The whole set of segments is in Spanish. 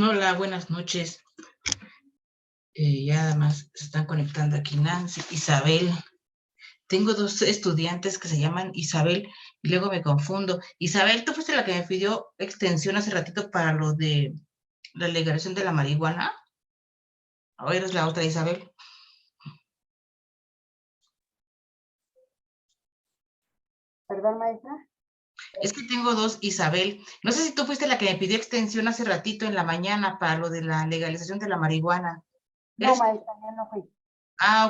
Hola, buenas noches. Ya además se están conectando aquí Nancy, Isabel. Tengo dos estudiantes que se llaman Isabel y luego me confundo. Isabel, ¿tú fuiste la que me pidió extensión hace ratito para lo de la legalización de la marihuana? ¿O eres la otra Isabel? Perdón, maestra. Es que tengo dos Isabel. No sé si tú fuiste la que me pidió extensión hace ratito en la mañana para lo de la legalización de la marihuana. No, ¿Eres? maestra, yo no fui.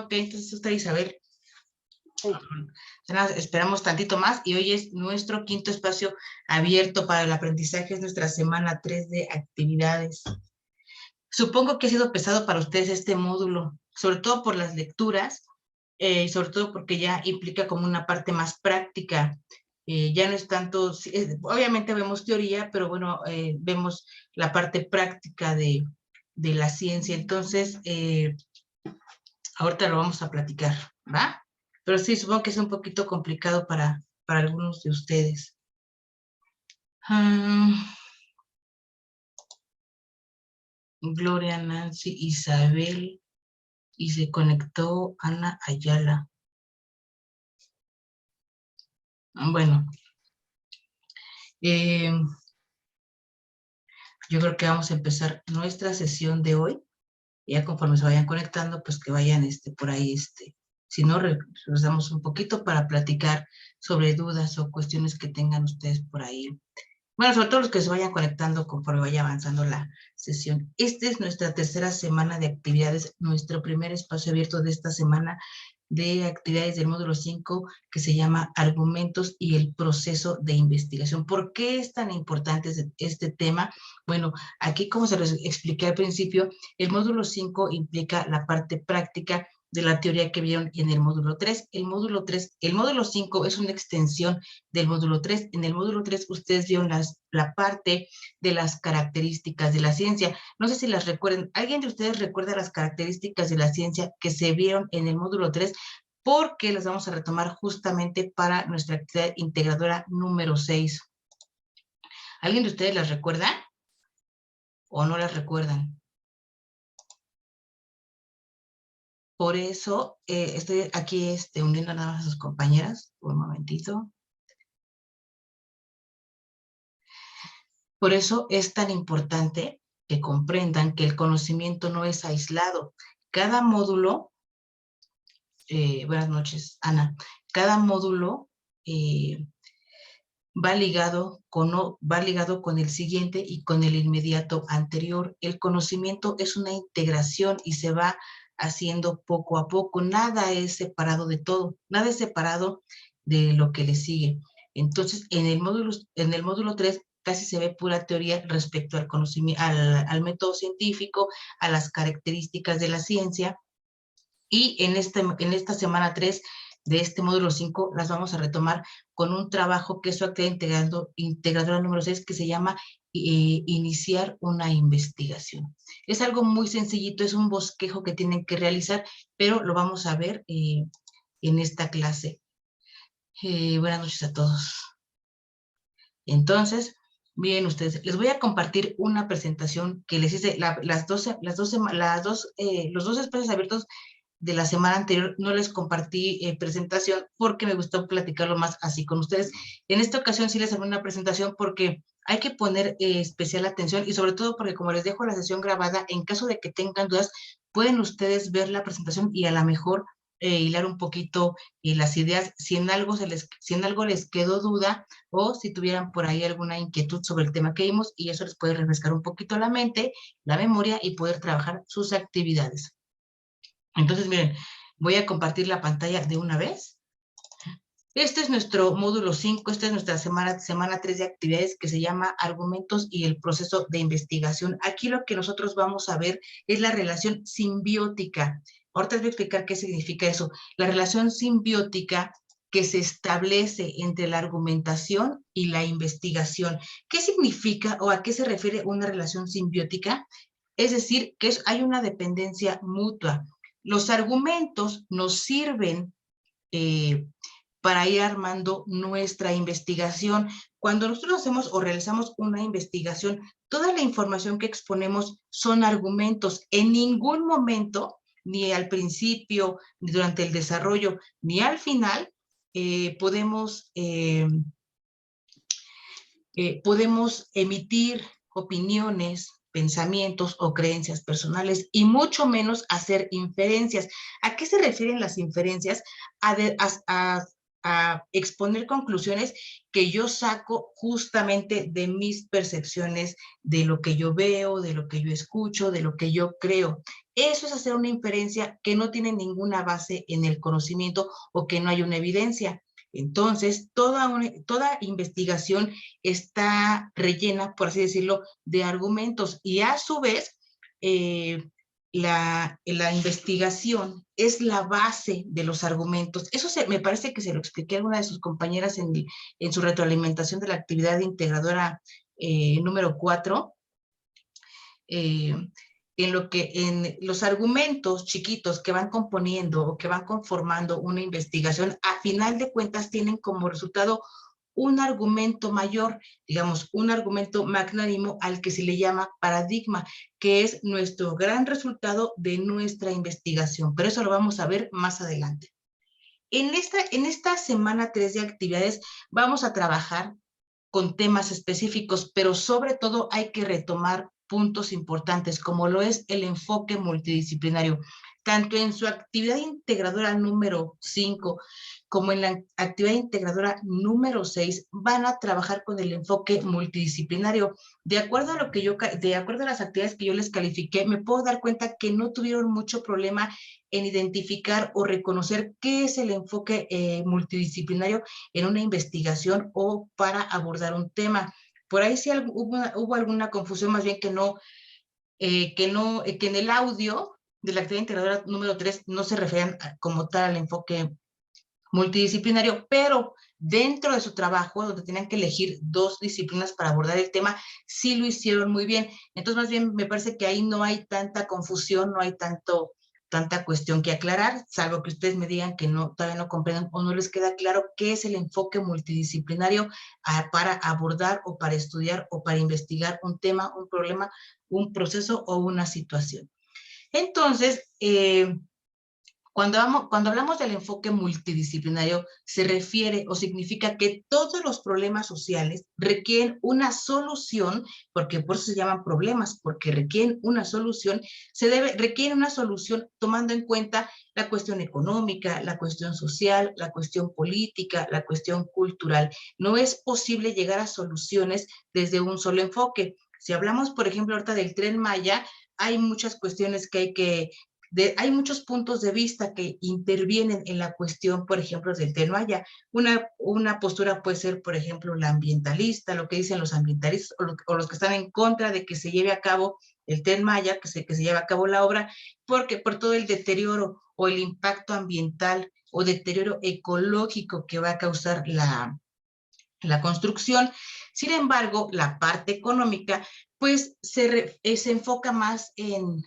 Ok, entonces usted Isabel. Sí. Esperamos tantito más y hoy es nuestro quinto espacio abierto para el aprendizaje, es nuestra semana 3 de actividades. Supongo que ha sido pesado para ustedes este módulo, sobre todo por las lecturas y sobre todo porque ya implica como una parte más práctica. Ya no es tanto, obviamente vemos teoría, pero bueno, vemos la parte práctica de la ciencia. Entonces, ahorita lo vamos a platicar, ¿va? Pero sí, supongo que es un poquito complicado para algunos de ustedes. Gloria, Nancy, Isabel, y se conectó Ana Ayala. Bueno, yo creo que vamos a empezar nuestra sesión de hoy. Ya conforme se vayan conectando, pues que vayan por ahí, si no, nos damos un poquito para platicar sobre dudas o cuestiones que tengan ustedes por ahí. Bueno, sobre todo los que se vayan conectando conforme vaya avanzando la sesión. Esta es nuestra tercera semana de actividades, nuestro primer espacio abierto de esta semana de actividades del módulo 5 que se llama Argumentos y el proceso de investigación. ¿Por qué es tan importante este tema? Bueno, aquí como se les expliqué al principio, el módulo 5 implica la parte práctica de la teoría que vieron en el módulo 3. El módulo 5 es una extensión del módulo 3. En el módulo 3 ustedes vieron la parte de las características de la ciencia. No sé si las recuerden. ¿Alguien de ustedes recuerda las características de la ciencia que se vieron en el módulo 3? Porque las vamos a retomar justamente para nuestra actividad integradora número 6. ¿Alguien de ustedes las recuerda o no las recuerdan? Por eso estoy aquí uniendo nada más a sus compañeras. Un momentito. Por eso es tan importante que comprendan que el conocimiento no es aislado. Cada módulo, buenas noches, Ana, cada módulo va ligado con el siguiente y con el inmediato anterior. El conocimiento es una integración y se va haciendo poco a poco. Nada es separado de todo, nada es separado de lo que le sigue. Entonces, en el módulo 3 casi se ve pura teoría respecto al conocimiento, al método científico, a las características de la ciencia. Y en esta semana 3 de este módulo 5 las vamos a retomar con un trabajo que es su actividad integradora número 6 que se llama iniciar una investigación. Es algo muy sencillito, es un bosquejo que tienen que realizar, pero lo vamos a ver en esta clase. Buenas noches a todos. Entonces, miren ustedes, les voy a compartir una presentación que les hice, los dos espacios abiertos de la semana anterior no les compartí presentación porque me gustó platicarlo más así con ustedes. En esta ocasión sí les haré una presentación porque hay que poner especial atención y sobre todo porque como les dejo la sesión grabada, en caso de que tengan dudas, pueden ustedes ver la presentación y a lo mejor hilar un poquito las ideas, si en algo les quedó duda o si tuvieran por ahí alguna inquietud sobre el tema que vimos y eso les puede refrescar un poquito la mente, la memoria y poder trabajar sus actividades. Entonces, miren, voy a compartir la pantalla de una vez. Este es nuestro módulo 5, esta es nuestra semana 3 de actividades que se llama Argumentos y el proceso de investigación. Aquí lo que nosotros vamos a ver es la relación simbiótica. Ahorita les voy a explicar qué significa eso. La relación simbiótica que se establece entre la argumentación y la investigación. ¿Qué significa o a qué se refiere una relación simbiótica? Es decir, que hay una dependencia mutua. Los argumentos nos sirven para ir armando nuestra investigación, Cuando nosotros hacemos o realizamos una investigación, toda la información que exponemos son argumentos. En ningún momento, ni al principio, ni durante el desarrollo, ni al final, podemos emitir opiniones, pensamientos o creencias personales y mucho menos hacer inferencias. ¿A qué se refieren las inferencias? A exponer conclusiones que yo saco justamente de mis percepciones, de lo que yo veo, de lo que yo escucho, de lo que yo creo. Eso es hacer una inferencia que no tiene ninguna base en el conocimiento o que no hay una evidencia. Entonces, toda investigación está rellena, por así decirlo, de argumentos y a su vez, la investigación es la base de los argumentos. Eso me parece que se lo expliqué a alguna de sus compañeras en su retroalimentación de la actividad integradora número 4. En los argumentos chiquitos que van componiendo o que van conformando una investigación, a final de cuentas tienen como resultado un argumento mayor, digamos, un argumento magnánimo al que se le llama paradigma, que es nuestro gran resultado de nuestra investigación. Pero eso lo vamos a ver más adelante. En esta semana 3 de actividades vamos a trabajar con temas específicos, pero sobre todo hay que retomar puntos importantes, como lo es el enfoque multidisciplinario, tanto en su actividad integradora número 5 como en la actividad integradora número 6, van a trabajar con el enfoque multidisciplinario. De acuerdo a las actividades que yo les califiqué, me puedo dar cuenta que no tuvieron mucho problema en identificar o reconocer qué es el enfoque multidisciplinario en una investigación o para abordar un tema. Por ahí sí hubo alguna confusión, más bien que en el audio de la actividad integradora número 3 no se referían como tal al enfoque multidisciplinario, pero dentro de su trabajo, donde tenían que elegir 2 disciplinas para abordar el tema, sí lo hicieron muy bien. Entonces, más bien, me parece que ahí no hay tanta confusión, no hay tanta cuestión que aclarar, salvo que ustedes me digan que todavía no comprenden o no les queda claro qué es el enfoque multidisciplinario para abordar o para estudiar o para investigar un tema, un problema, un proceso o una situación. Entonces, cuando hablamos del enfoque multidisciplinario, se refiere o significa que todos los problemas sociales requieren una solución, porque por eso se llaman problemas, porque requieren una solución, requieren una solución tomando en cuenta la cuestión económica, la cuestión social, la cuestión política, la cuestión cultural. No es posible llegar a soluciones desde un solo enfoque. Si hablamos, por ejemplo, ahorita del Tren Maya, hay muchas cuestiones que hay muchos puntos de vista que intervienen en la cuestión, por ejemplo, del Tren Maya. Una postura puede ser, por ejemplo, la ambientalista, lo que dicen los ambientalistas o los que están en contra de que se lleve a cabo el Tren Maya, que se lleve a cabo la obra, porque por todo el deterioro o el impacto ambiental o deterioro ecológico que va a causar la construcción. Sin embargo, la parte económica, pues se enfoca más en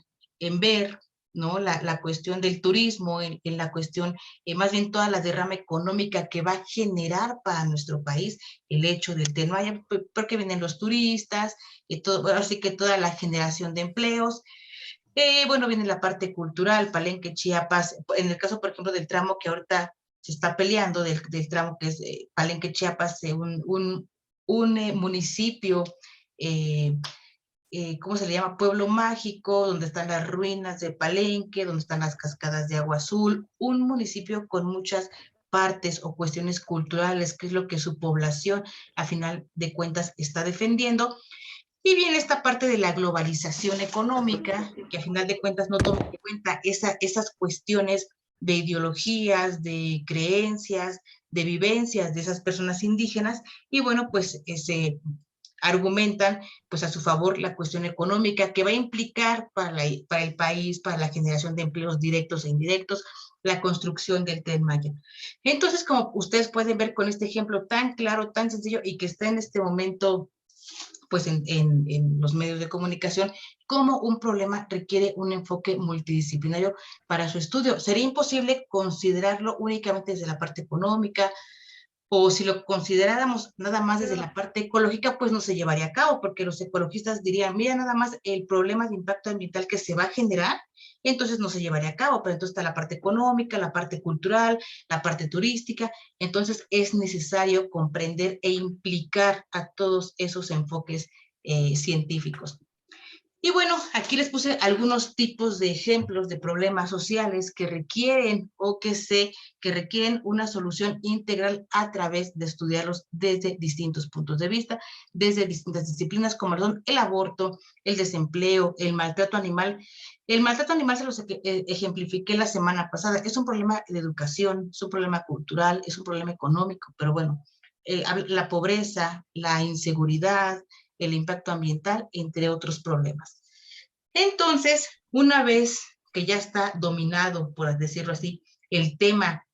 ver, ¿no? La cuestión del turismo, en la cuestión, más bien toda la derrama económica que va a generar para nuestro país el hecho de que no haya, porque vienen los turistas, y todo, así que toda la generación de empleos. Bueno, viene la parte cultural, Palenque, Chiapas, en el caso, por ejemplo, del tramo que ahorita se está peleando, del tramo que es Palenque, Chiapas, un municipio, ¿cómo se le llama? Pueblo mágico, donde están las ruinas de Palenque, donde están las cascadas de agua azul, un municipio con muchas partes o cuestiones culturales, que es lo que su población, a final de cuentas, está defendiendo. Y viene esta parte de la globalización económica, que a final de cuentas no toma en cuenta esas cuestiones de ideologías, de creencias, de vivencias de esas personas indígenas, y bueno, pues se argumentan pues a su favor la cuestión económica que va a implicar para el país, para la generación de empleos directos e indirectos, la construcción del Tren Maya. Entonces, como ustedes pueden ver con este ejemplo tan claro, tan sencillo y que está en este momento pues en los medios de comunicación, cómo un problema requiere un enfoque multidisciplinario para su estudio. Sería imposible considerarlo únicamente desde la parte económica, o si lo consideráramos nada más desde la parte ecológica, pues no se llevaría a cabo, porque los ecologistas dirían, mira nada más el problema de impacto ambiental que se va a generar, entonces no se llevaría a cabo, pero entonces está la parte económica, la parte cultural, la parte turística, entonces es necesario comprender e implicar a todos esos enfoques científicos. Y bueno, aquí les puse algunos tipos de ejemplos de problemas sociales que requieren que requieren una solución integral a través de estudiarlos desde distintos puntos de vista, desde distintas disciplinas como son el aborto, el desempleo, el maltrato animal. El maltrato animal se los ejemplifiqué la semana pasada. Es un problema de educación, es un problema cultural, es un problema económico, pero bueno, la pobreza, la inseguridad, el impacto ambiental, entre otros problemas. Entonces, una vez que ya está dominado, por decirlo así, el tema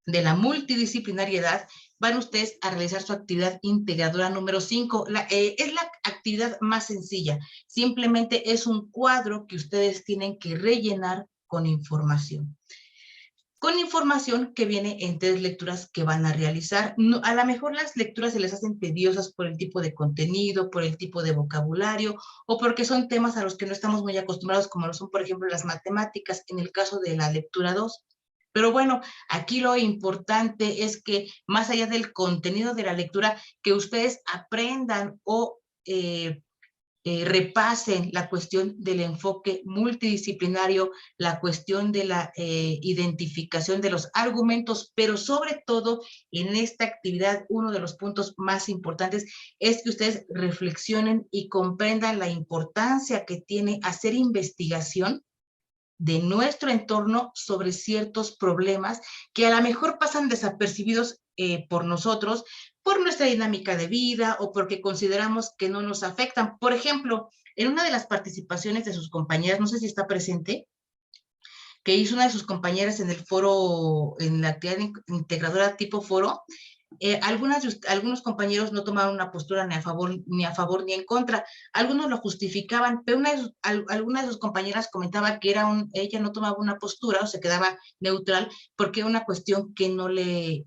de la multidisciplinariedad, van ustedes a realizar su actividad integradora número 5. Es la actividad más sencilla. Simplemente es un cuadro que ustedes tienen que rellenar con información. Con información que viene en 3 lecturas que van a realizar. No, a lo mejor las lecturas se les hacen tediosas por el tipo de contenido, por el tipo de vocabulario, o porque son temas a los que no estamos muy acostumbrados, como lo son, por ejemplo, las matemáticas, en el caso de la lectura 2. Pero bueno, aquí lo importante es que, más allá del contenido de la lectura, que ustedes aprendan o repasen la cuestión del enfoque multidisciplinario, la cuestión de la identificación de los argumentos, pero sobre todo en esta actividad, uno de los puntos más importantes es que ustedes reflexionen y comprendan la importancia que tiene hacer investigación de nuestro entorno sobre ciertos problemas que a lo mejor pasan desapercibidos por nosotros, por nuestra dinámica de vida o porque consideramos que no nos afectan. Por ejemplo, en una de las participaciones de sus compañeras, no sé si está presente, que hizo una de sus compañeras en el foro, en la actividad integradora tipo foro, algunos compañeros no tomaron una postura ni a favor ni en contra. Algunos lo justificaban, pero alguna de sus compañeras comentaba que ella no tomaba una postura o se quedaba neutral porque era una cuestión que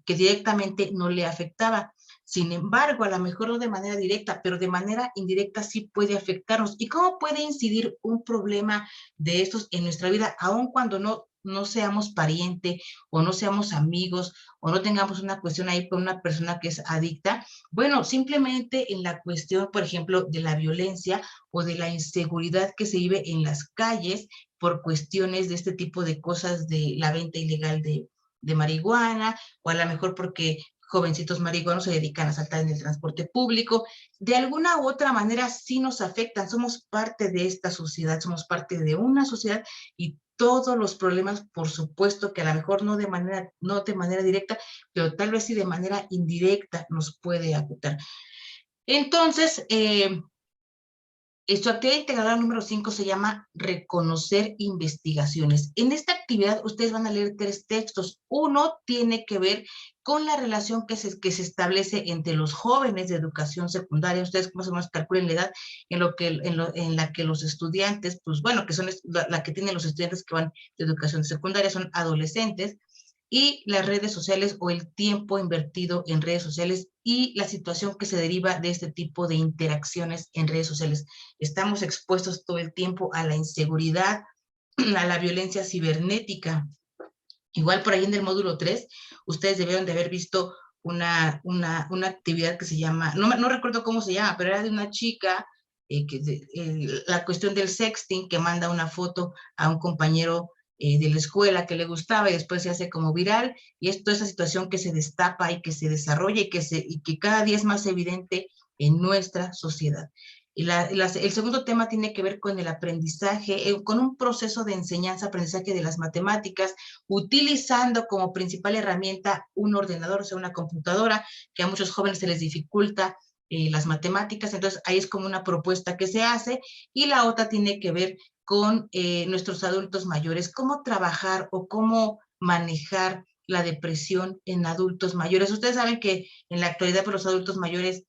directamente no le afectaba. Sin embargo, a lo mejor no de manera directa, pero de manera indirecta sí puede afectarnos. ¿Y cómo puede incidir un problema de estos en nuestra vida, aun cuando no seamos pariente o no seamos amigos o no tengamos una cuestión ahí con una persona que es adicta? Bueno, simplemente en la cuestión, por ejemplo, de la violencia o de la inseguridad que se vive en las calles por cuestiones de este tipo de cosas, de la venta ilegal de marihuana, o a lo mejor porque jovencitos marihuanos se dedican a saltar en el transporte público. De alguna u otra manera sí nos afectan, somos parte de esta sociedad, somos parte de una sociedad y todos los problemas, por supuesto que a lo mejor no de manera directa, pero tal vez sí de manera indirecta nos puede afectar. Entonces, su actividad integradora número 5 se llama Reconocer investigaciones. En esta actividad ustedes van a leer 3 textos. Uno tiene que ver con la relación que se establece entre los jóvenes de educación secundaria. Ustedes más o menos calculen la edad en la que los estudiantes, pues bueno, que son la que tienen los estudiantes que van de educación secundaria, son adolescentes, y las redes sociales o el tiempo invertido en redes sociales y la situación que se deriva de este tipo de interacciones en redes sociales. Estamos expuestos todo el tiempo a la inseguridad, a la violencia cibernética. Igual por ahí en el módulo 3, ustedes debieron de haber visto una actividad que se llama, no recuerdo cómo se llama, pero era de una chica, la cuestión del sexting, que manda una foto a un compañero de la escuela que le gustaba y después se hace como viral, y es toda esa situación que se destapa y que se desarrolla y que cada día es más evidente en nuestra sociedad. Y el segundo tema tiene que ver con el aprendizaje, con un proceso de enseñanza-aprendizaje de las matemáticas, utilizando como principal herramienta un ordenador, o sea, una computadora, que a muchos jóvenes se les dificulta las matemáticas. Entonces ahí es como una propuesta que se hace. Y la otra tiene que ver con nuestros adultos mayores, cómo trabajar o cómo manejar la depresión en adultos mayores. Ustedes saben que en la actualidad, para los adultos mayores,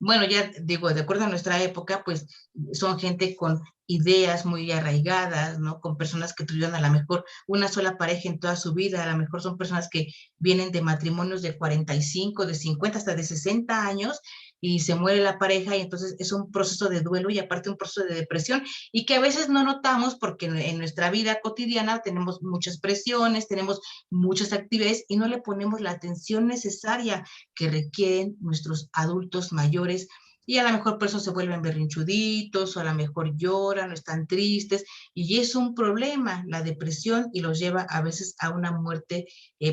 bueno, ya digo, de acuerdo a nuestra época, pues son gente con ideas muy arraigadas, ¿no? Con personas que tuvieron a lo mejor una sola pareja en toda su vida, a lo mejor son personas que vienen de matrimonios de 45, de 50, hasta de 60 años, y se muere la pareja, y entonces es un proceso de duelo y aparte un proceso de depresión, y que a veces no notamos porque en nuestra vida cotidiana tenemos muchas presiones, tenemos muchas actividades y no le ponemos la atención necesaria que requieren nuestros adultos mayores, y a lo mejor por eso se vuelven berrinchuditos, o a lo mejor lloran, o están tristes, y es un problema la depresión, y los lleva a veces a una muerte,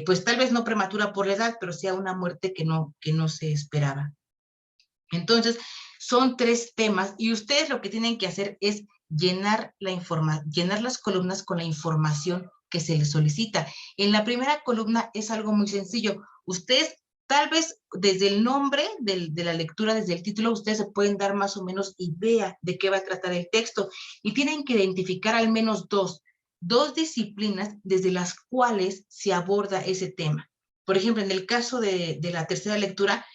pues tal vez no prematura por la edad, pero sí a una muerte que no se esperaba. Entonces, son 3 temas, y ustedes lo que tienen que hacer es llenar llenar las columnas con la información que se les solicita. En la primera columna es algo muy sencillo. Ustedes, tal vez, desde el nombre de la lectura, desde el título, ustedes se pueden dar más o menos idea de qué va a tratar el texto, y tienen que identificar al menos dos disciplinas desde las cuales se aborda ese tema. Por ejemplo, en el caso de la tercera lectura,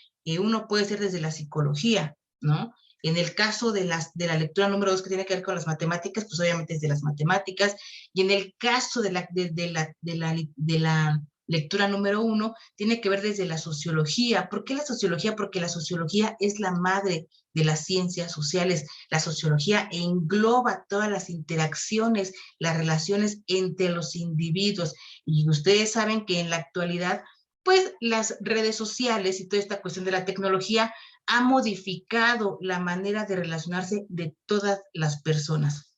uno puede ser desde la psicología, ¿no? En el caso de la lectura número 2, que tiene que ver con las matemáticas, pues obviamente es de las matemáticas, y en el caso de la lectura número 1, tiene que ver desde la sociología. ¿Por qué la sociología? Porque la sociología es la madre de las ciencias sociales. La sociología engloba todas las interacciones, las relaciones entre los individuos, y ustedes saben que en la actualidad, pues las redes sociales y toda esta cuestión de la tecnología ha modificado la manera de relacionarse de todas las personas.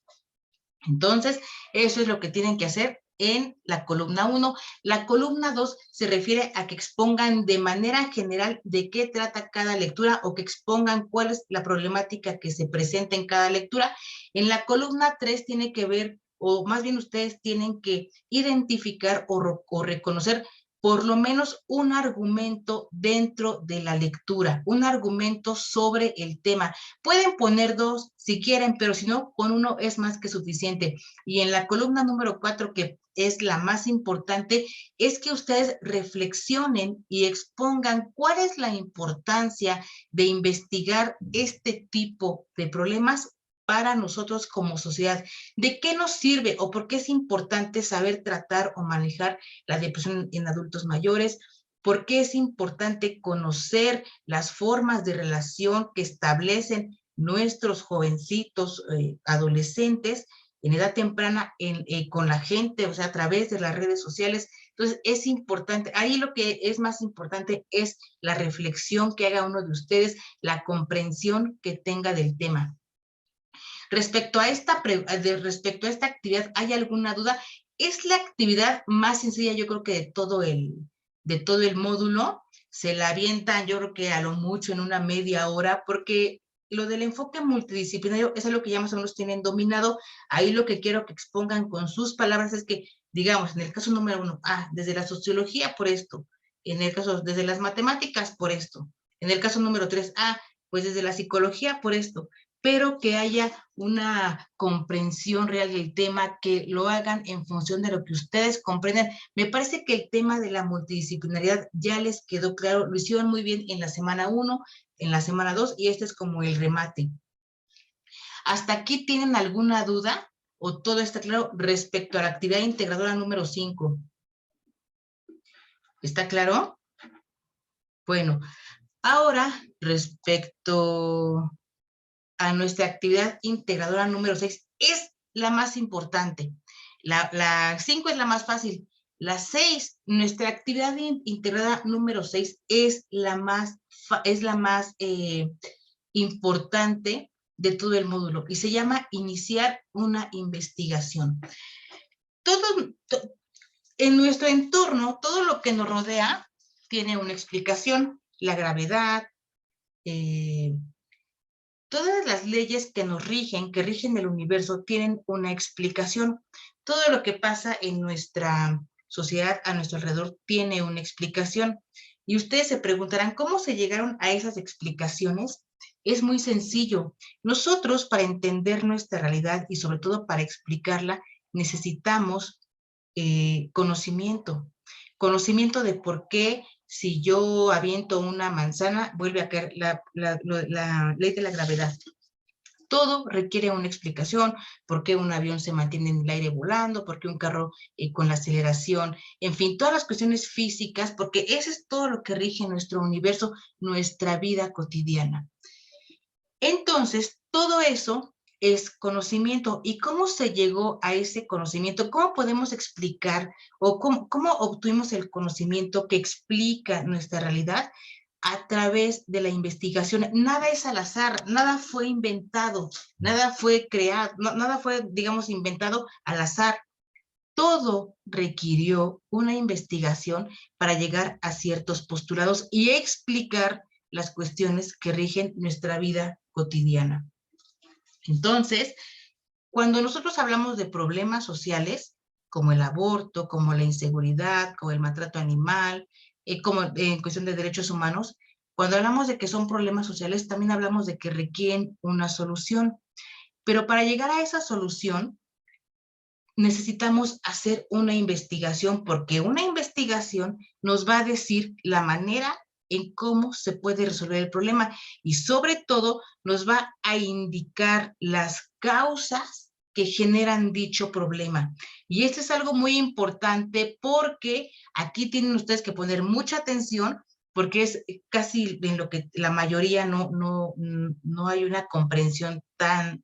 Entonces, eso es lo que tienen que hacer en la columna 1. La columna 2 se refiere a que expongan de manera general de qué trata cada lectura, o que expongan cuál es la problemática que se presenta en cada lectura. En la columna 3 tiene que ver, o más bien ustedes tienen que identificar o reconocer por lo menos un argumento dentro de la lectura, un argumento sobre el tema. Pueden poner 2 si quieren, pero si no, con 1 es más que suficiente. Y en la columna número 4, que es la más importante, es que ustedes reflexionen y expongan cuál es la importancia de investigar este tipo de problemas para nosotros como sociedad. ¿De qué nos sirve o por qué es importante saber tratar o manejar la depresión en adultos mayores? ¿Por qué es importante conocer las formas de relación que establecen nuestros jovencitos, adolescentes en edad temprana con la gente, o sea, a través de las redes sociales? Entonces, es importante, ahí lo que es más importante es la reflexión que haga uno de ustedes, la comprensión que tenga del tema. Respecto a esta actividad, ¿hay alguna duda? Es la actividad más sencilla, yo creo que de todo el módulo. Se la avientan, yo creo que a lo mucho en una media hora, porque lo del enfoque multidisciplinario es algo que ya más o menos tienen dominado. Ahí lo que quiero que expongan con sus palabras es que, digamos, en el caso número 1, desde la sociología por esto, en el caso, desde las matemáticas por esto, en el caso número 3, pues desde la psicología por esto, pero que haya una comprensión real del tema, que lo hagan en función de lo que ustedes comprenden. Me parece que el tema de la multidisciplinaridad ya les quedó claro, lo hicieron muy bien en la semana 1, en la semana 2, y este es como el remate. ¿Hasta aquí tienen alguna duda o todo está claro respecto a la actividad integradora número 5? ¿Está claro? Bueno, ahora respecto a nuestra actividad integradora número 6, es la más importante. La 5 es la más fácil. La 6, nuestra actividad integrada número 6 es la más importante de todo el módulo, y se llama iniciar una investigación. En nuestro entorno, todo lo que nos rodea tiene una explicación. La gravedad, todas las leyes que nos rigen, que rigen el universo, tienen una explicación. Todo lo que pasa en nuestra sociedad, a nuestro alrededor, tiene una explicación. Y ustedes se preguntarán, ¿cómo se llegaron a esas explicaciones? Es muy sencillo. Nosotros, para entender nuestra realidad y sobre todo para explicarla, necesitamos conocimiento. Conocimiento de por qué si yo aviento una manzana, vuelve a caer la ley de la gravedad. Todo requiere una explicación, por qué un avión se mantiene en el aire volando, por qué un carro con la aceleración, en fin, todas las cuestiones físicas, porque eso es todo lo que rige nuestro universo, nuestra vida cotidiana. Entonces, todo eso es conocimiento. ¿Y cómo se llegó a ese conocimiento? ¿Cómo podemos explicar o cómo obtuvimos el conocimiento que explica nuestra realidad? A través de la investigación. Nada es al azar, nada fue inventado, nada fue creado, nada fue, digamos, inventado al azar. Todo requirió una investigación para llegar a ciertos postulados y explicar las cuestiones que rigen nuestra vida cotidiana. Entonces, cuando nosotros hablamos de problemas sociales, como el aborto, como la inseguridad, como el maltrato animal, como en cuestión de derechos humanos, cuando hablamos de que son problemas sociales, también hablamos de que requieren una solución. Pero para llegar a esa solución, necesitamos hacer una investigación, porque una investigación nos va a decir la manera en cómo se puede resolver el problema y sobre todo nos va a indicar las causas que generan dicho problema. Y esto es algo muy importante porque aquí tienen ustedes que poner mucha atención porque es casi en lo que la mayoría no hay una comprensión tan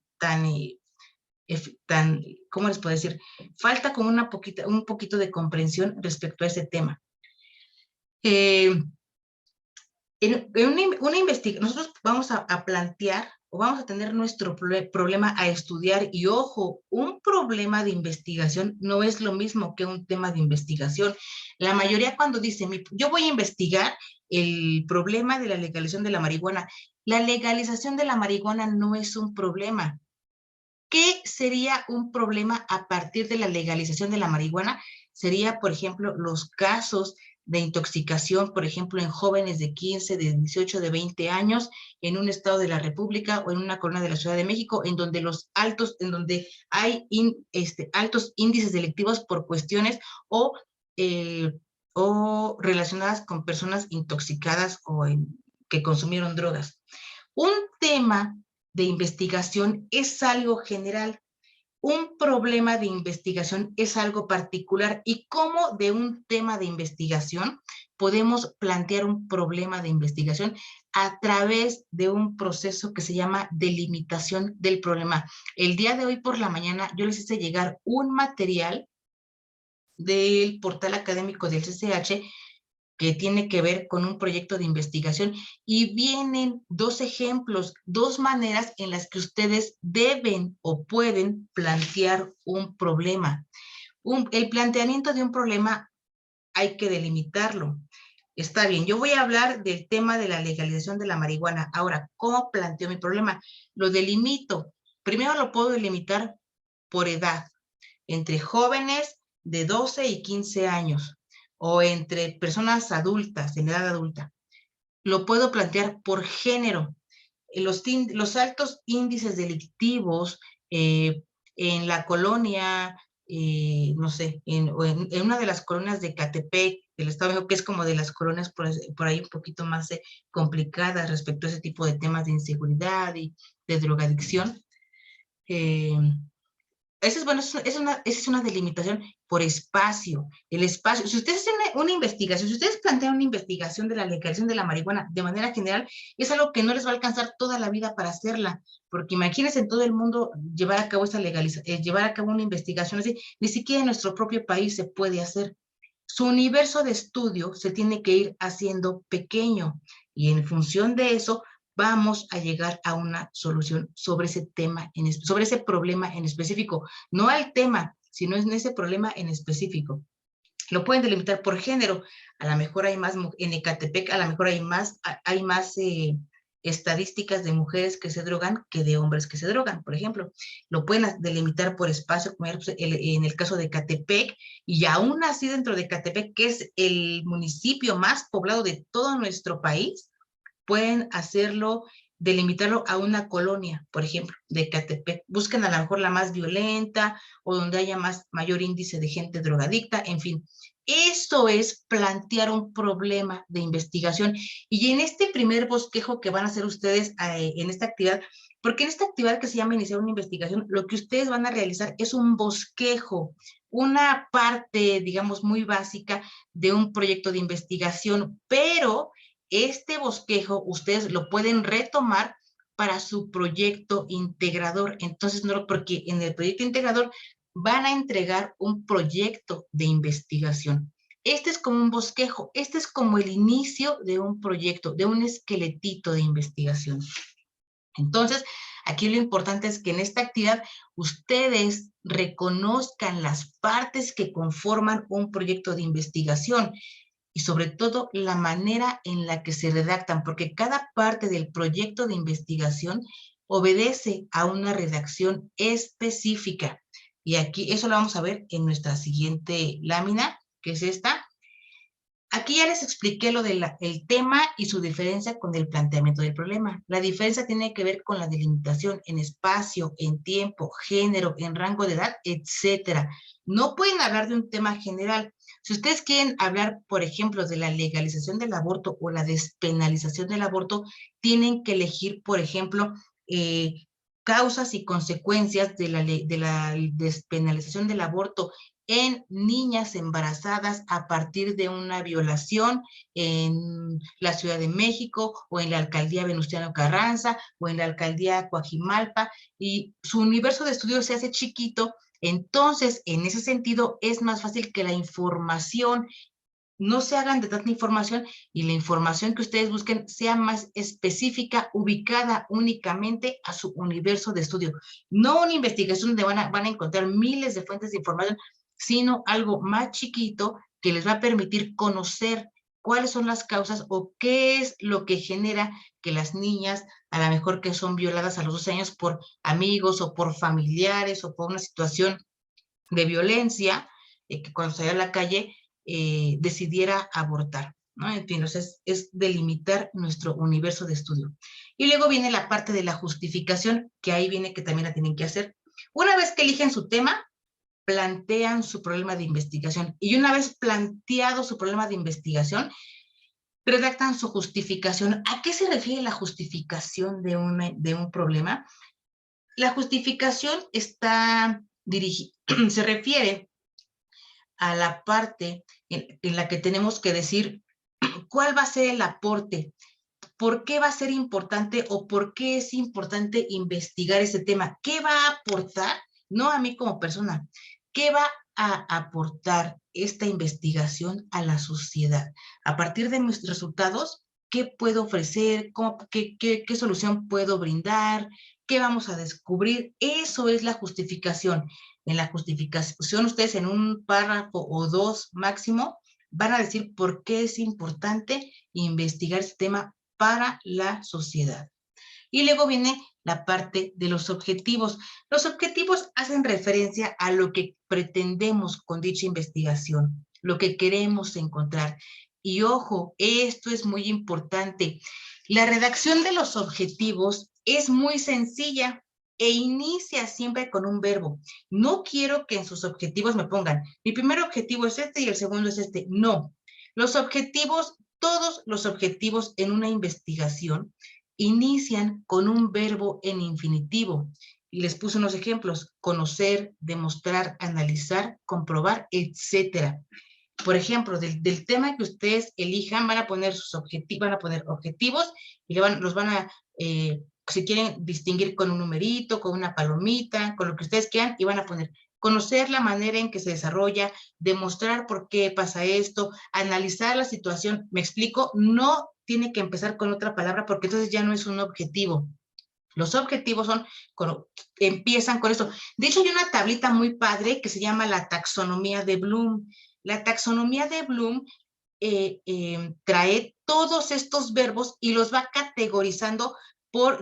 ¿cómo les puedo decir? Falta como un poquito de comprensión respecto a ese tema. Nosotros vamos a plantear o vamos a tener nuestro problema a estudiar y ojo, un problema de investigación no es lo mismo que un tema de investigación. La mayoría cuando dice, yo voy a investigar el problema de la legalización de la marihuana, la legalización de la marihuana no es un problema. ¿Qué sería un problema a partir de la legalización de la marihuana? Sería, por ejemplo, los casos de intoxicación, por ejemplo, en jóvenes de 15, de 18, de 20 años, en un estado de la República o en una colonia de la Ciudad de México, en donde hay altos índices delictivos por cuestiones o relacionadas con personas intoxicadas que consumieron drogas. Un tema de investigación es algo general, un problema de investigación es algo particular y cómo de un tema de investigación podemos plantear un problema de investigación a través de un proceso que se llama delimitación del problema. El día de hoy por la mañana yo les hice llegar un material del portal académico del CCH que tiene que ver con un proyecto de investigación y vienen dos ejemplos, dos maneras en las que ustedes deben o pueden plantear un problema. El planteamiento de un problema hay que delimitarlo. Está bien, yo voy a hablar del tema de la legalización de la marihuana. Ahora, ¿cómo planteo mi problema? Lo delimito. Primero lo puedo delimitar por edad, entre jóvenes de 12 y 15 años o entre personas adultas, en edad adulta. Lo puedo plantear por género. Los altos índices delictivos en la colonia, no sé, en una de las colonias de Catepec, del Estado de México, que es como de las colonias por ahí un poquito más complicadas respecto a ese tipo de temas de inseguridad y de drogadicción. Esa es una delimitación por espacio. El espacio, si ustedes hacen una investigación, si ustedes plantean una investigación de la legalización de la marihuana de manera general, es algo que no les va a alcanzar toda la vida para hacerla, porque imagínense en todo el mundo llevar a cabo llevar a cabo una investigación así, ni siquiera en nuestro propio país se puede hacer. Su universo de estudio se tiene que ir haciendo pequeño y en función de eso vamos a llegar a una solución sobre ese tema, sobre ese problema en específico, no al tema, sino en ese problema en específico. Lo pueden delimitar por género, a lo mejor hay más, en Ecatepec a lo mejor hay más estadísticas de mujeres que se drogan que de hombres que se drogan, por ejemplo. Lo pueden delimitar por espacio, como en el caso de Ecatepec, y aún así dentro de Ecatepec, que es el municipio más poblado de todo nuestro país, pueden hacerlo delimitarlo a una colonia, por ejemplo, de Ecatepec. Busquen a lo mejor la más violenta o donde haya mayor índice de gente drogadicta, en fin. Eso es plantear un problema de investigación. Y en este primer bosquejo que van a hacer ustedes en esta actividad, porque en esta actividad que se llama iniciar una investigación, lo que ustedes van a realizar es un bosquejo, una parte, digamos, muy básica de un proyecto de investigación, pero este bosquejo ustedes lo pueden retomar para su proyecto integrador. Entonces, no, porque en el proyecto integrador van a entregar un proyecto de investigación. Este es como un bosquejo, este es como el inicio de un proyecto, de un esqueletito de investigación. Entonces, aquí lo importante es que en esta actividad ustedes reconozcan las partes que conforman un proyecto de investigación y sobre todo la manera en la que se redactan, porque cada parte del proyecto de investigación obedece a una redacción específica. Y aquí eso lo vamos a ver en nuestra siguiente lámina, que es esta. Aquí ya les expliqué lo del tema y su diferencia con el planteamiento del problema. La diferencia tiene que ver con la delimitación en espacio, en tiempo, género, en rango de edad, etcétera. No pueden hablar de un tema general. Si ustedes quieren hablar, por ejemplo, de la legalización del aborto o la despenalización del aborto, tienen que elegir, por ejemplo, causas y consecuencias de la despenalización del aborto en niñas embarazadas a partir de una violación en la Ciudad de México o en la alcaldía Venustiano Carranza o en la alcaldía Coajimalpa, y su universo de estudio se hace chiquito. Entonces, en ese sentido, es más fácil que la información no se hagan de tanta información y la información que ustedes busquen sea más específica, ubicada únicamente a su universo de estudio. No una investigación donde van a encontrar miles de fuentes de información, sino algo más chiquito que les va a permitir conocer cuáles son las causas o qué es lo que genera que las niñas, a lo mejor que son violadas a los 12 años por amigos o por familiares o por una situación de violencia, que cuando salió a la calle decidiera abortar, ¿no? En fin, es delimitar nuestro universo de estudio. Y luego viene la parte de la justificación, que ahí viene que también la tienen que hacer. Una vez que eligen su tema, plantean su problema de investigación. Y una vez planteado su problema de investigación, redactan su justificación. ¿A qué se refiere la justificación de un problema? La justificación está dirigida, se refiere a la parte en la que tenemos que decir cuál va a ser el aporte, por qué va a ser importante o por qué es importante investigar ese tema, qué va a aportar, no a mí como persona, qué va a aportar esta investigación a la sociedad. A partir de mis resultados, ¿qué puedo ofrecer? ¿Qué solución puedo brindar? ¿Qué vamos a descubrir? Eso es la justificación. En la justificación, ustedes en un párrafo o dos máximo van a decir por qué es importante investigar este tema para la sociedad. Y luego viene la parte de los objetivos. Los objetivos hacen referencia a lo que pretendemos con dicha investigación, lo que queremos encontrar. Y ojo, esto es muy importante. La redacción de los objetivos es muy sencilla e inicia siempre con un verbo. No quiero que en sus objetivos me pongan, mi primer objetivo es este y el segundo es este. No. Los objetivos, todos los objetivos en una investigación inician con un verbo en infinitivo. Y les puse unos ejemplos: conocer, demostrar, analizar, comprobar, etcétera. Por ejemplo, del tema que ustedes elijan, van a poner sus objetivos, van a poner objetivos y los van a, si quieren, distinguir con un numerito, con una palomita, con lo que ustedes quieran, y van a poner conocer la manera en que se desarrolla, demostrar por qué pasa esto, analizar la situación. ¿Me explico? No tiene que empezar con otra palabra porque entonces ya no es un objetivo. Los objetivos empiezan con esto. De hecho, hay una tablita muy padre que se llama la taxonomía de Bloom. La taxonomía de Bloom trae todos estos verbos y los va categorizando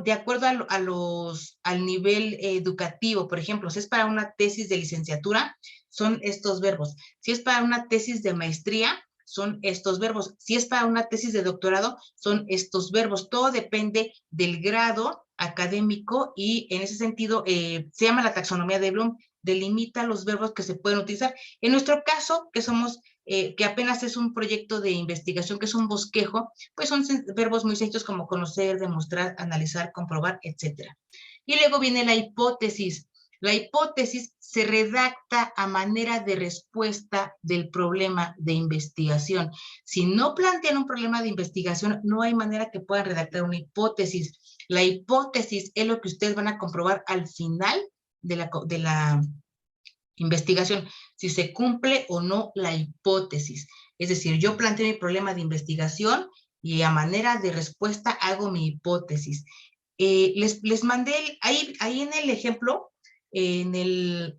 de acuerdo al nivel educativo. Por ejemplo, si es para una tesis de licenciatura, son estos verbos. Si es para una tesis de maestría, son estos verbos. Si es para una tesis de doctorado, son estos verbos. Todo depende del grado académico y en ese sentido se llama la taxonomía de Bloom, delimita los verbos que se pueden utilizar. En nuestro caso, que somos, que apenas es un proyecto de investigación, que es un bosquejo, pues son verbos muy sencillos como conocer, demostrar, analizar, comprobar, etcétera. Y luego viene la hipótesis. La hipótesis se redacta a manera de respuesta del problema de investigación. Si no plantean un problema de investigación, no hay manera que puedan redactar una hipótesis. La hipótesis es lo que ustedes van a comprobar al final de la investigación, si se cumple o no la hipótesis. Es decir, yo planteo mi problema de investigación y a manera de respuesta hago mi hipótesis. Les mandé, ahí en el ejemplo, en el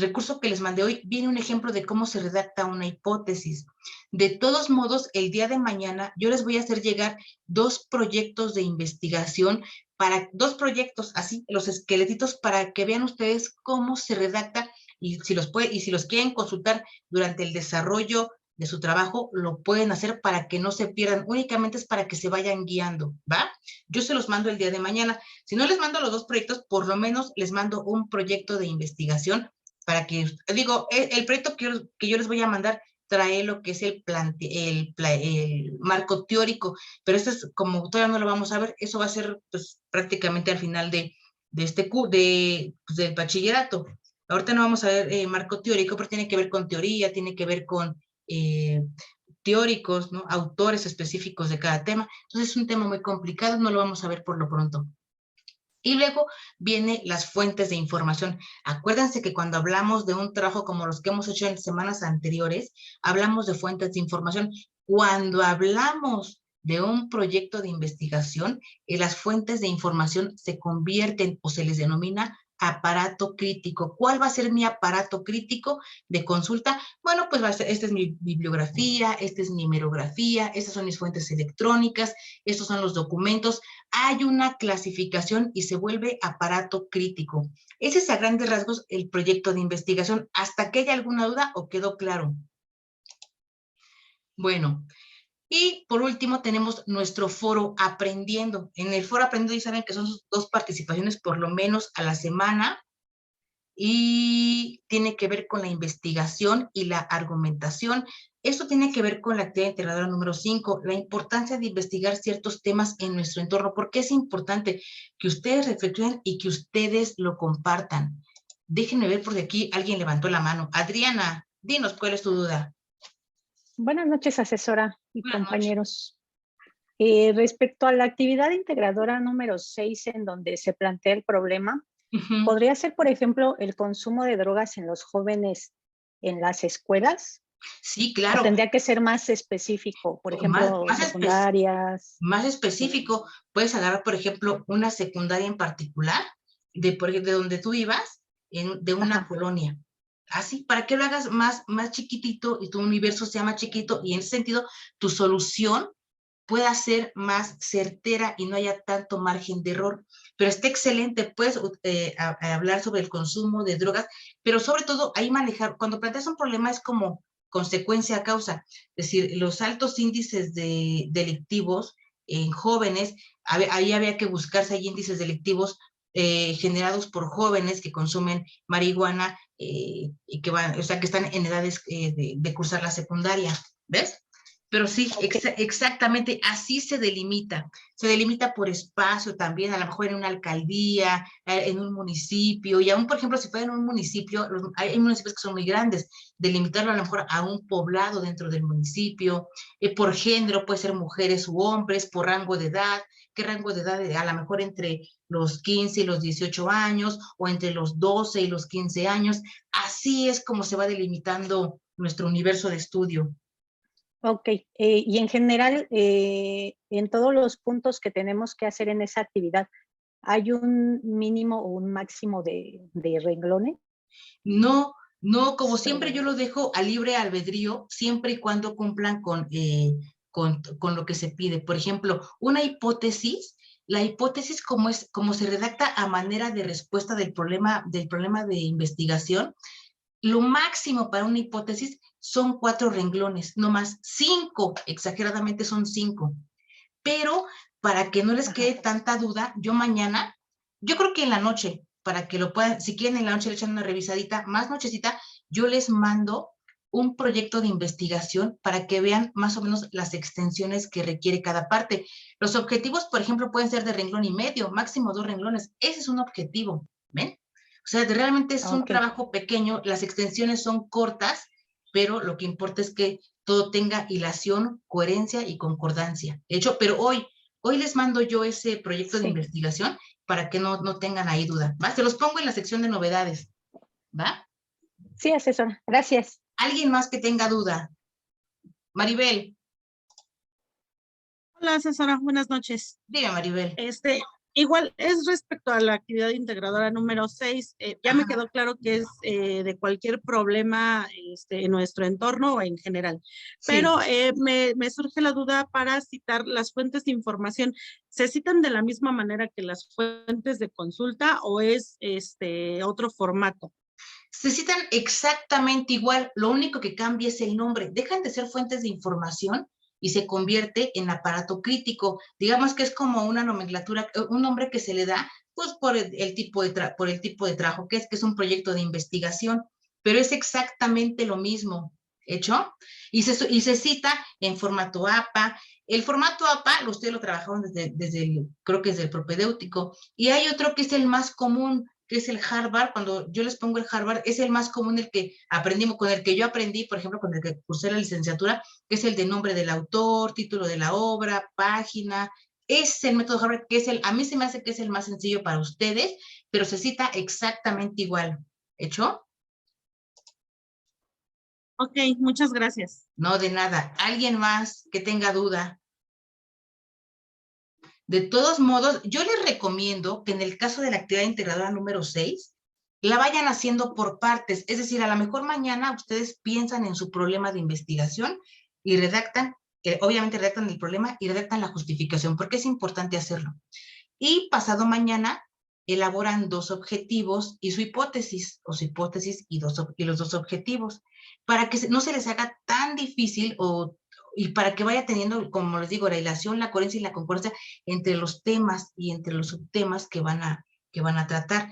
recurso que les mandé hoy, viene un ejemplo de cómo se redacta una hipótesis. De todos modos, el día de mañana yo les voy a hacer llegar 2 proyectos de investigación, para 2 proyectos, así, los esqueletitos, para que vean ustedes cómo se redacta y si los quieren consultar durante el desarrollo de su trabajo, lo pueden hacer para que no se pierdan, únicamente es para que se vayan guiando, ¿va? Yo se los mando el día de mañana. Si no les mando los 2 proyectos, por lo menos les mando un proyecto de investigación para que, digo, el proyecto que yo les voy a mandar trae lo que es el marco teórico, pero esto es, como todavía no lo vamos a ver, eso va a ser pues prácticamente al final pues, del bachillerato. Ahorita no vamos a ver marco teórico, pero tiene que ver con teoría, tiene que ver con teóricos, ¿no? Autores específicos de cada tema. Entonces es un tema muy complicado, no lo vamos a ver por lo pronto. Y luego vienen las fuentes de información. Acuérdense que cuando hablamos de un trabajo como los que hemos hecho en semanas anteriores, hablamos de fuentes de información. Cuando hablamos de un proyecto de investigación, las fuentes de información se convierten o se les denomina aparato crítico. ¿Cuál va a ser mi aparato crítico de consulta? Bueno, pues esta es mi bibliografía, esta es mi hemerografía, estas son mis fuentes electrónicas, estos son los documentos. Hay una clasificación y se vuelve aparato crítico. Ese es a grandes rasgos el proyecto de investigación. ¿Hasta que haya alguna duda o quedó claro? Bueno, y por último tenemos nuestro foro Aprendiendo. En el foro Aprendiendo ya saben que son 2 participaciones por lo menos a la semana y tiene que ver con la investigación y la argumentación. Esto tiene que ver con la actividad integradora número 5, la importancia de investigar ciertos temas en nuestro entorno. ¿Por qué es importante que ustedes reflexionen y que ustedes lo compartan? Déjenme ver porque aquí alguien levantó la mano. Adriana, dinos cuál es tu duda. Buenas noches, asesora y Buenas compañeros. Respecto a la actividad integradora número 6, en donde se plantea el problema, ¿podría ser, por ejemplo, el consumo de drogas en los jóvenes en las escuelas? Sí, claro. ¿O tendría que ser más específico? Por ejemplo, secundarias. Más específico, puedes agarrar, por ejemplo, una secundaria en particular, de donde tú ibas, de una colonia. Así, para que lo hagas más chiquitito y tu universo sea más chiquito y en ese sentido tu solución pueda ser más certera y no haya tanto margen de error. Pero está excelente, puedes hablar sobre el consumo de drogas, pero sobre todo ahí manejar, cuando planteas un problema es como consecuencia a causa, es decir, los altos índices delictivos en jóvenes, ahí había que buscarse ahí índices delictivos generados por jóvenes que consumen marihuana y que van, o sea, que están en edades de cursar la secundaria, ¿ves? Pero sí, exactamente, así se delimita. Se delimita por espacio también, a lo mejor en una alcaldía, en un municipio, y aún, por ejemplo, si fuera en un municipio, hay municipios que son muy grandes, delimitarlo a lo mejor a un poblado dentro del municipio, por género, puede ser mujeres u hombres, por rango de edad, ¿qué rango de edad? A lo mejor entre los 15 y los 18 años, o entre los 12 y los 15 años. Así es como se va delimitando nuestro universo de estudio. Ok, y en general, en todos los puntos que tenemos que hacer en esa actividad, ¿hay un mínimo o un máximo de renglones? No, como siempre yo lo dejo a libre albedrío, siempre y cuando cumplan con lo que se pide. Por ejemplo, una hipótesis, la hipótesis como se redacta a manera de respuesta del problema de investigación, lo máximo para una hipótesis son 4 renglones, no más 5, exageradamente son 5. Pero para que no les quede tanta duda, yo mañana, yo creo que en la noche, para que lo puedan, si quieren en la noche le echan una revisadita, más nochecita, yo les mando un proyecto de investigación para que vean más o menos las extensiones que requiere cada parte. Los objetivos, por ejemplo, pueden ser de renglón y medio, máximo 2 renglones. Ese es un objetivo, ¿ven? O sea, realmente es un trabajo pequeño, las extensiones son cortas, pero lo que importa es que todo tenga hilación, coherencia y concordancia. De hecho, pero hoy les mando yo ese proyecto de investigación para que no tengan ahí duda, ¿va? Se los pongo en la sección de novedades, ¿va? Sí, asesora, gracias. ¿Alguien más que tenga duda? Maribel. Hola, asesora, buenas noches. Diga, Maribel. Igual es respecto a la actividad integradora número 6, ya me quedó claro que es de cualquier problema en nuestro entorno o en general, pero me surge la duda para citar las fuentes de información. ¿Se citan de la misma manera que las fuentes de consulta o es otro formato? Se citan exactamente igual, lo único que cambia es el nombre. Dejan de ser fuentes de información y se convierte en aparato crítico. Digamos que es como una nomenclatura, un nombre que se le da pues por el tipo de trabajo que es un proyecto de investigación, pero es exactamente lo mismo, ¿hecho? Y se cita en formato APA. El formato APA, ustedes lo trabajaron creo que desde el propedéutico, y hay otro que es el más común, que es el Harvard. Cuando yo les pongo el Harvard, es el más común, el que aprendimos, con el que yo aprendí, por ejemplo, con el que cursé la licenciatura, que es el de nombre del autor, título de la obra, página. Es el método Harvard, que es a mí se me hace que es el más sencillo para ustedes, pero se cita exactamente igual. ¿Hecho? Ok, muchas gracias. No, de nada. ¿Alguien más que tenga duda? De todos modos, yo les recomiendo que en el caso de la actividad integradora número 6, la vayan haciendo por partes. Es decir, a lo mejor mañana ustedes piensan en su problema de investigación y redactan, obviamente redactan el problema y redactan la justificación, porque es importante hacerlo. Y pasado mañana elaboran 2 objetivos y su hipótesis, o su hipótesis y los 2 objetivos, para que no se les haga tan difícil y para que vaya teniendo, como les digo, la hilación, la coherencia y la concordancia entre los temas y entre los subtemas que van a tratar.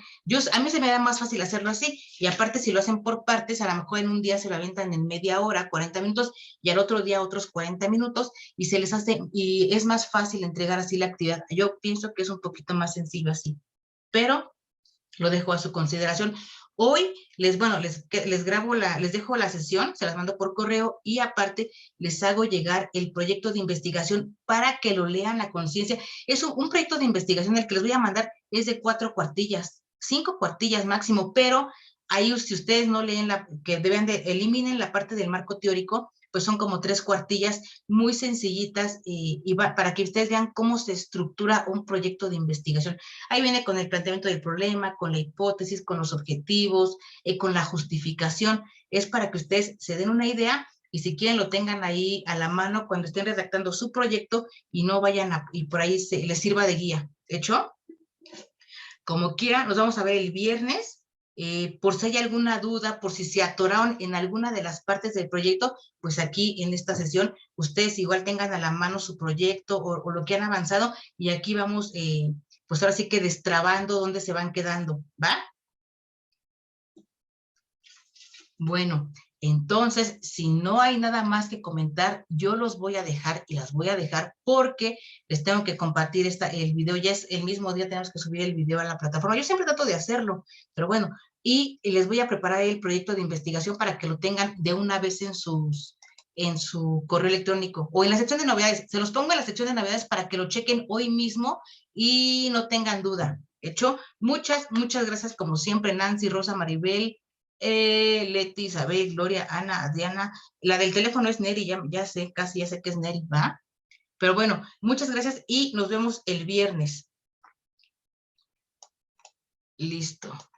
A mí se me da más fácil hacerlo así, y aparte si lo hacen por partes, a lo mejor en un día se lo aventan en media hora, 40 minutos, y al otro día otros 40 minutos, y se les hace, y es más fácil entregar así la actividad. Yo pienso que es un poquito más sencillo así, pero lo dejo a su consideración. Hoy les grabo les dejo la sesión, se las mando por correo, y aparte les hago llegar el proyecto de investigación para que lo lean a conciencia. Es un proyecto de investigación, el que les voy a mandar es de 4 cuartillas, 5 cuartillas máximo, pero ahí si ustedes no leen eliminen la parte del marco teórico, pues son como 3 cuartillas muy sencillitas, para que ustedes vean cómo se estructura un proyecto de investigación. Ahí viene con el planteamiento del problema, con la hipótesis, con los objetivos, con la justificación. Es para que ustedes se den una idea, y si quieren lo tengan ahí a la mano cuando estén redactando su proyecto, y no vayan y por ahí les sirva de guía. ¿Hecho? Como quiera, nos vamos a ver el viernes. Por si hay alguna duda, por si se atoraron en alguna de las partes del proyecto, pues aquí en esta sesión ustedes igual tengan a la mano su proyecto o lo que han avanzado, y aquí vamos, pues ahora sí que destrabando dónde se van quedando, ¿va? Bueno, entonces, si no hay nada más que comentar, yo los voy a dejar y las voy a dejar, porque les tengo que compartir el video. Ya es el mismo día, tenemos que subir el video a la plataforma. Yo siempre trato de hacerlo, pero bueno, y les voy a preparar el proyecto de investigación para que lo tengan de una vez en su correo electrónico o en la sección de novedades. Se los pongo en la sección de novedades para que lo chequen hoy mismo y no tengan duda. ¿Hecho? Muchas gracias, como siempre, Nancy, Rosa, Maribel, Leti, Isabel, Gloria, Ana, Diana. La del teléfono es Neri, ya sé que es Neri, ¿va? Pero bueno, muchas gracias y nos vemos el viernes. Listo.